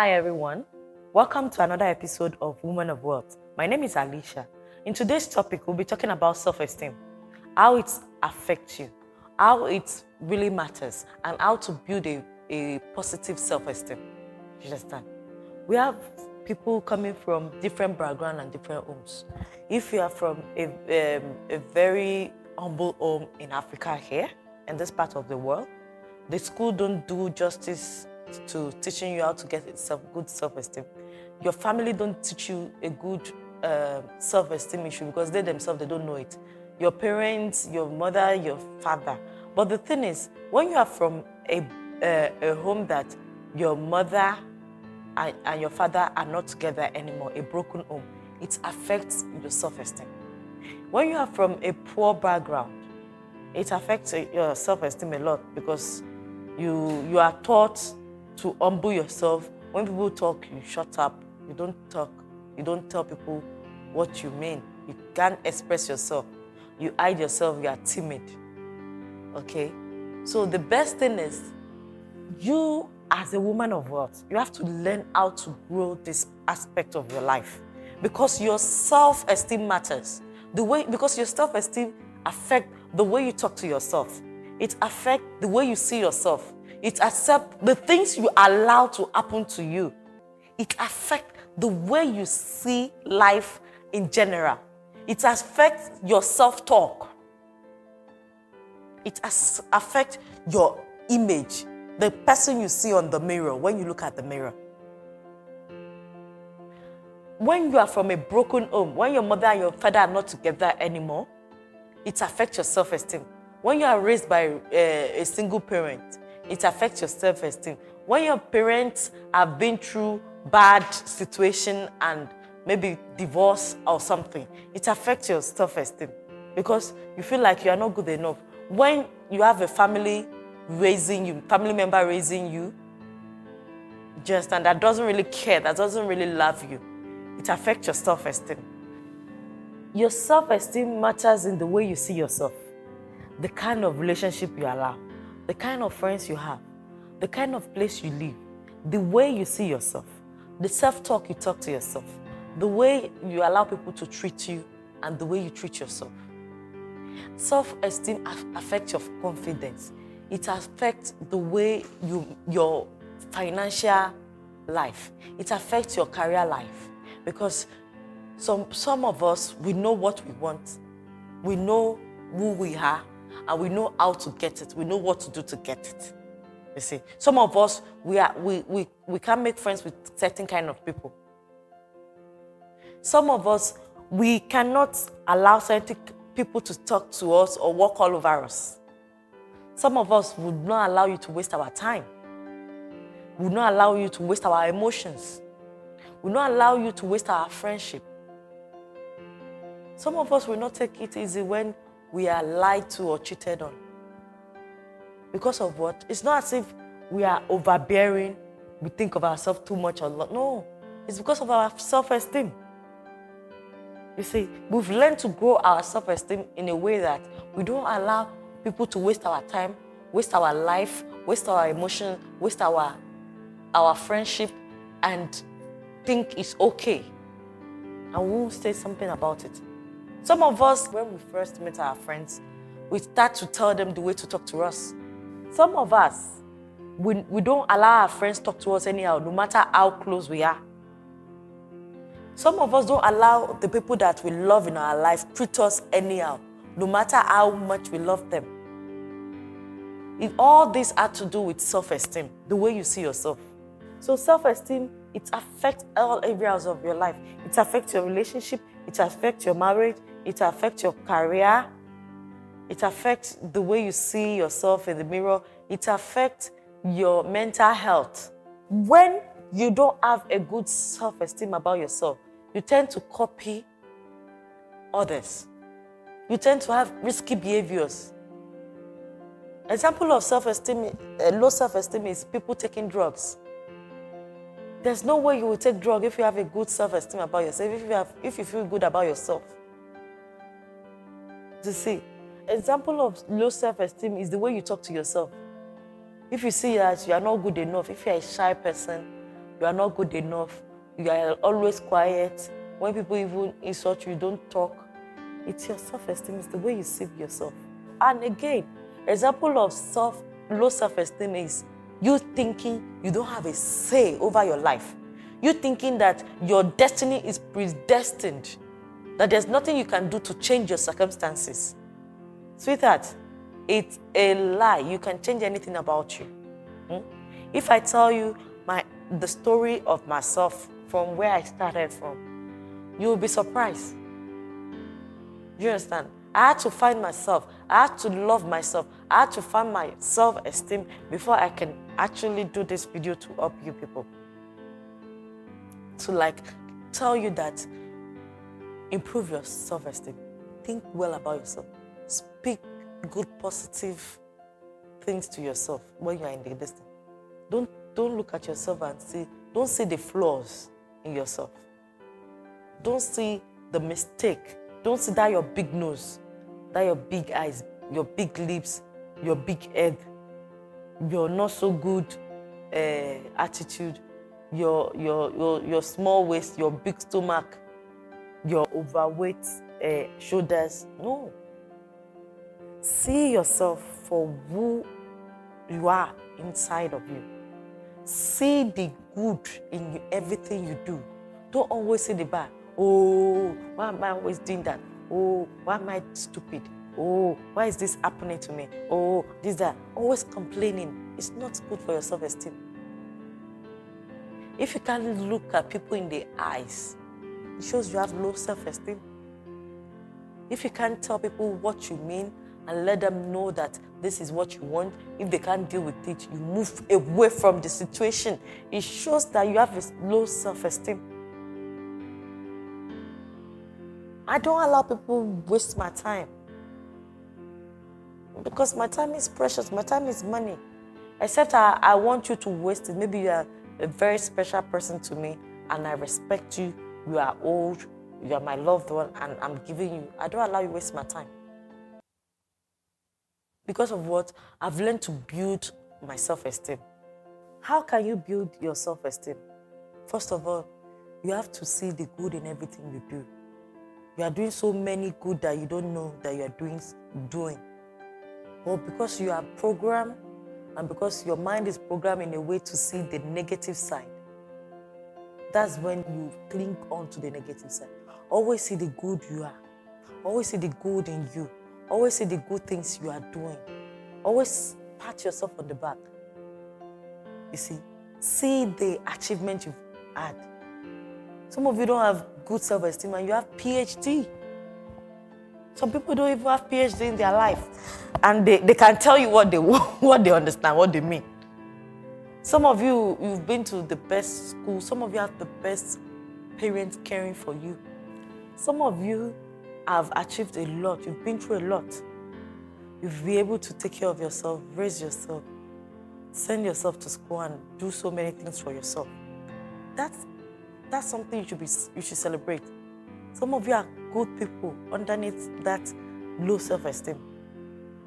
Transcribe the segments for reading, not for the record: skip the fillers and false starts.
Hi everyone, welcome to another episode of Woman of Wealth. My name is Alisha. In today's topic, we'll be talking about self-esteem, how it affects you, how it really matters, and how to build a positive self-esteem. You understand? We have people coming from different backgrounds and different homes. If you are from a very humble home in Africa here, in this part of the world, the school don't do justice to teaching you how to get good self-esteem. Your family don't teach you a good self-esteem issue because they themselves, they don't know it. Your parents, your mother, your father. But the thing is, when you are from a home that your mother and your father are not together anymore, a broken home, it affects your self-esteem. When you are from a poor background, it affects your self-esteem a lot because you are taught to humble yourself. When people talk, you shut up. You don't talk. You don't tell people what you mean. You can't express yourself. You hide yourself. You are timid. Okay? So the best thing is, you as a woman of wealth, you have to learn how to grow this aspect of your life because your self-esteem matters. Because your self-esteem affects the way you talk to yourself. It affects the way you see yourself. It accepts the things you allow to happen to you. It affects the way you see life in general. It affects your self-talk. It affects your image, the person you see on the mirror when you look at the mirror. When you are from a broken home, when your mother and your father are not together anymore, it affects your self-esteem. When you are raised by a single parent, it affects your self-esteem. When your parents have been through bad situation and maybe divorce or something, it affects your self-esteem because you feel like you are not good enough. When you have a family raising you, family member raising you, just and that doesn't really care, that doesn't really love you, it affects your self-esteem. Your self-esteem matters in the way you see yourself, the kind of relationship you allow, the kind of friends you have, the kind of place you live, the way you see yourself, the self-talk you talk to yourself, the way you allow people to treat you, and the way you treat yourself. Self-esteem affects your confidence. It affects the way your financial life. It affects your career life because some of us, we know what we want. We know who we are, and we know how to get it. We know what to do to get it. You see, some of us, we can't make friends with certain kind of people. Some of us, we cannot allow certain people to talk to us or walk all over us. Some of us would not allow you to waste our time. Would not allow you to waste our emotions. Would not allow you to waste our friendship. Some of us will not take it easy when we are lied to or cheated on. Because of what? It's not as if we are overbearing, we think of ourselves too much or not. No, it's because of our self-esteem. You see, we've learned to grow our self-esteem in a way that we don't allow people to waste our time, waste our life, waste our emotions, waste our friendship, and think it's okay. And we won't say something about it. Some of us, when we first meet our friends, we start to tell them the way to talk to us. Some of us, we don't allow our friends to talk to us anyhow, no matter how close we are. Some of us don't allow the people that we love in our life treat us anyhow, no matter how much we love them. All this had to do with self-esteem, the way you see yourself. So self-esteem, it affects all areas of your life. It affects your relationship, it affects your marriage, it affects your career, it affects the way you see yourself in the mirror, it affects your mental health. When you don't have a good self-esteem about yourself, you tend to copy others. You tend to have risky behaviors. Example of self-esteem, low self-esteem is people taking drugs. There's no way you will take drugs if you have a good self-esteem about yourself, if you feel good about yourself. You see, example of low self-esteem is the way you talk to yourself. If you see that you are not good enough, if you're a shy person, You are not good enough. You are always quiet. When people even insult you, you don't talk. It's your self-esteem. It's the way you see yourself. And again, example of low self-esteem is you thinking you don't have a say over your life. You thinking that your destiny is predestined, that there's nothing you can do to change your circumstances. Sweetheart, it's a lie. You can change anything about you. If I tell you the story of myself from where I started from, you will be surprised. You understand? I had to find myself. I had to love myself. I had to find my self-esteem before I can actually do this video to help you people. To tell you that improve your self-esteem. Think well about yourself. Speak good, positive things to yourself when you are in the distance. Don't look at yourself and don't see the flaws in yourself. Don't see the mistake. Don't see that your big nose, that your big eyes, your big lips, your big head, your not so good attitude, your small waist, your big stomach, your overweight shoulders. No. See yourself for who you are inside of you. See the good in everything you do. Don't always see the bad. Oh, why am I always doing that? Oh, why am I stupid? Oh, why is this happening to me? Oh, this, that. Always complaining. It's not good for your self-esteem. If you can't look at people in the eyes, it shows you have low self-esteem. If you can't tell people what you mean and let them know that this is what you want, if they can't deal with it, you move away from the situation. It shows that you have a low self-esteem. I don't allow people waste my time. Because my time is precious. My time is money. Except I want you to waste it. Maybe you are a very special person to me and I respect you. You are old. You are my loved one and I'm giving you. I don't allow you waste my time. Because of what? I've learned to build my self-esteem. How can you build your self-esteem? First of all, you have to see the good in everything you do. You are doing so many good that you don't know that you are doing. But because you are programmed and because your mind is programmed in a way to see the negative side, that's when you cling on to the negative side. Always see the good you are. Always see the good in you. Always see the good things you are doing. Always pat yourself on the back. You see the achievement you've had. Some of you don't have good self-esteem and you have PhD. Some people don't even have PhD in their life. And they can tell you what they understand, what they mean. Some of you, you've been to the best school. Some of you have the best parents caring for you. Some of you have achieved a lot. You've been through a lot. You've been able to take care of yourself, raise yourself, send yourself to school and do so many things for yourself. That's something you should celebrate. Some of you are good people underneath that low self-esteem.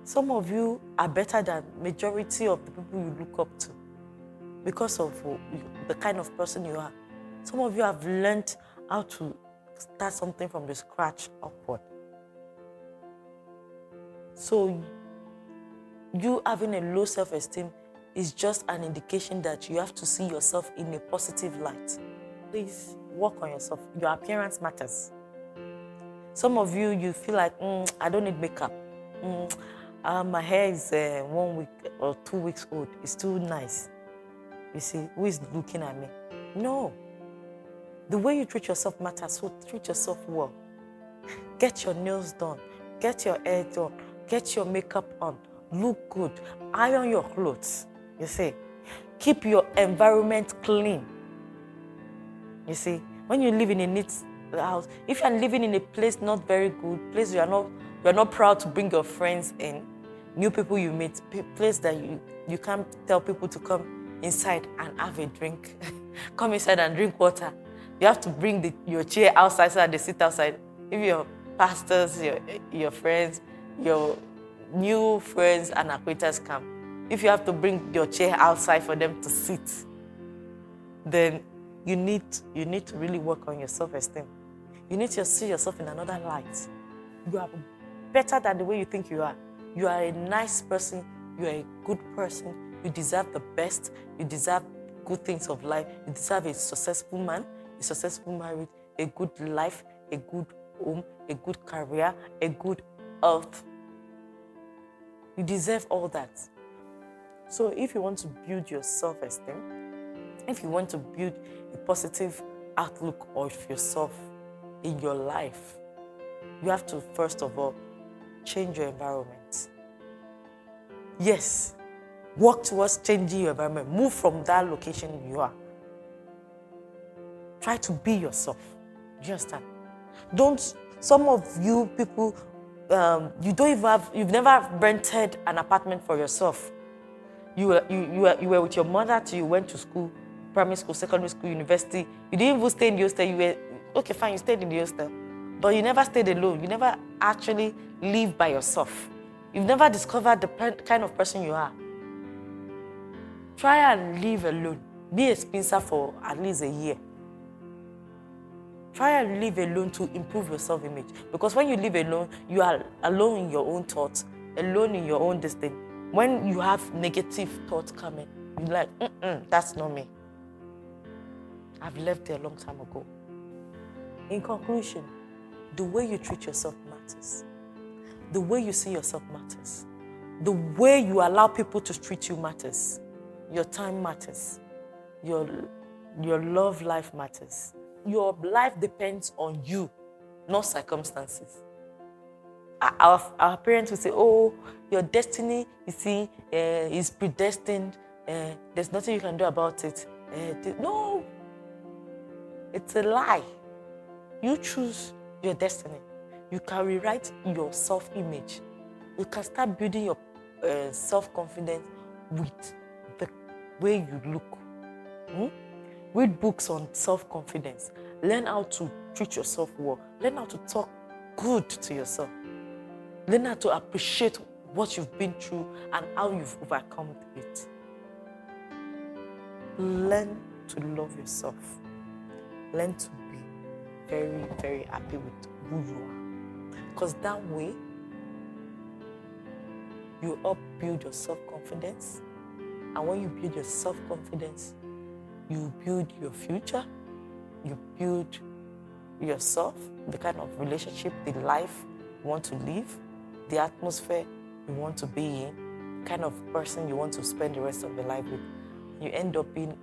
Some of you are better than majority of the people you look up to because of the kind of person you are. Some of you have learned how to start something from the scratch upward. So you having a low self-esteem is just an indication that you have to see yourself in a positive light. Please work on yourself. Your appearance matters. Some of you feel like, I don't need makeup. My hair is 1 week or 2 weeks old. It's too nice. You see, who is looking at me? No. The way you treat yourself matters, so treat yourself well. Get your nails done. Get your hair done. Get your makeup on. Look good. Iron your clothes. You see, keep your environment clean. You see, when you live in a neat house, if you're living in a place not very good, place you're not proud to bring your friends in, new people you meet, place that you can't tell people to come inside and have a drink, come inside and drink water. You have to bring your chair outside so that they sit outside. If your pastors, your friends, your new friends and acquaintances come, if you have to bring your chair outside for them to sit, then you need to really work on your self-esteem. You need to see yourself in another light. You are better than the way you think you are. You are a nice person. You are a good person. You deserve the best. You deserve good things of life. You deserve a successful man, a successful marriage, a good life, a good home, a good career, a good health. You deserve all that. So if you want to build your self-esteem, if you want to build a positive outlook of yourself in your life, you have to, first of all, change your environment. Yes, work towards changing your environment. Move from that location you are. Try to be yourself. Do you understand? Some of you people, you've never rented an apartment for yourself. You were with your mother till you went to school, primary school, secondary school, university. You didn't even stay in the hostel. Okay, fine, you stayed in the hostel. But you never stayed alone. You never actually live by yourself. You've never discovered the kind of person you are. Try and live alone. Be a spinster for at least a year. Try and live alone to improve your self-image. Because when you live alone, you are alone in your own thoughts, alone in your own destiny. When you have negative thoughts coming, you're like, that's not me. I've left there a long time ago. In conclusion, the way you treat yourself matters. The way you see yourself matters. The way you allow people to treat you matters. Your time matters. Your love life matters. Your life depends on you, not circumstances. Our parents will say, oh, your destiny, you see, is predestined. There's nothing you can do about it. No, it's a lie. You choose your destiny. You can rewrite your self-image. You can start building your self-confidence with the way you look. Read books on self-confidence. Learn how to treat yourself well. Learn how to talk good to yourself. Learn how to appreciate what you've been through and how you've overcome it. Learn to love yourself. Learn to be very, very happy with who you are. Because that way, you help build your self-confidence. And when you build your self-confidence, you build your future, you build yourself, the kind of relationship, the life you want to live, the atmosphere you want to be in, the kind of person you want to spend the rest of your life with. You end up being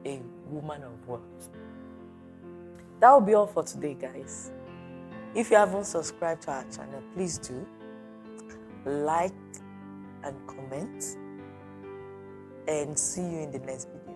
a woman of worth. That will be all for today, guys. If you haven't subscribed to our channel, please do. Like and comment. And see you in the next video.